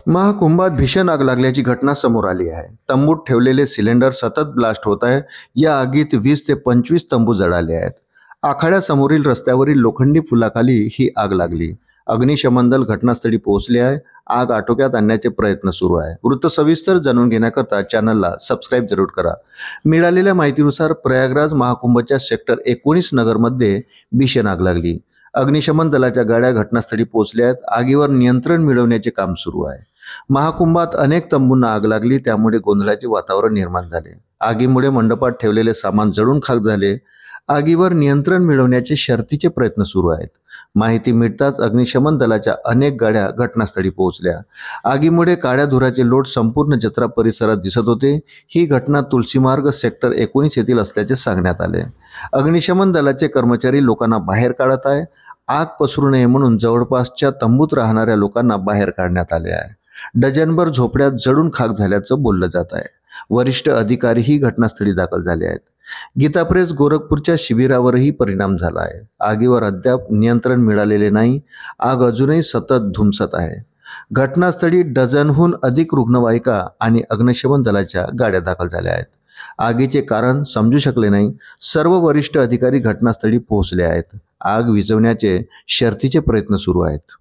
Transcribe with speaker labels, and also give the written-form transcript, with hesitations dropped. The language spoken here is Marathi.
Speaker 1: महाकुंभात भीषण आग लागल्याची घटना समोर आली आहे। तंबूत ठेवलेले सिलेंडर सतत ब्लास्ट होत आहे। या आगीत 20 ते 25 तंबू जळाले आहेत। आखाड्यासमोरील रस्त्यावरील लोखंडी पुलाखाली ही आग लागली। अग्निशमन दल घटनास्थळी पोहोचले आहे। आग आटोक्यात आणण्याचे प्रयत्न सुरू आहे। वृत्त सविस्तर जाणून घेण्याकरता चॅनलला सबस्क्राइब जरूर करा। मिळालेल्या माहितीनुसार प्रयागराज महाकुंभच्या सेक्टर 19 नगरमध्ये भीषण आग लागली। अग्निशमन दलाच्या गाड्या घटनास्थळी पोहोचल्या आहेत। आगीवर नियंत्रण मिळवण्याचे काम सुरू आहे। महाकुंभात अनेक तंबूंना आग लागली, त्यामुळे गोंधळाचे वातावरण निर्माण झाले। आगीमुळे मंडपात ठेवलेले सामान जळून खाक झाले। आगीवर नियंत्रण मिळवण्याचे शर्थीचे प्रयत्न सुरू आहेत। माहिती मिळताच अग्निशमन दलाच्या अनेक गाड्या घटनास्थळी पोहोचल्या। आगीमुळे काळ्या धुराचे लोट संपूर्ण जत्रा परिसरात दिसत होते। ही घटना तुलसीमार्ग सेक्टर 19 येथील असल्याचे सांगण्यात आले। अग्निशमन दलाचे कर्मचारी लोकांना बाहेर काढत आहे। आग पसरू नये म्हणून जवळपासच्या तंबूत राहणाऱ्या लोकांना बाहेर काढण्यात आले आहे। डझनभर झोपड्यात जळून खाक झाल्याचं बोललं जात आहे। वरिष्ठ अधिकारीही घटनास्थळी दाखल झाले आहेत। गीता प्रेस गोरखपूरच्या शिबिरावरही परिणाम झाला आहे। आगीवर अद्याप नियंत्रण मिळालेले नाही। आग अजूनही सतत धुमसत आहे। घटनास्थळी डझनहून अधिक रुग्णवाहिका आणि अग्निशमन दलाच्या गाड्या दाखल झाल्या आहेत। आगीचे कारण समजू शकले नाही। सर्व वरिष्ठ अधिकारी घटनास्थळी पोहोचले आहेत। आग विझवण्याचे शर्थीचे प्रयत्न सुरू आहेत।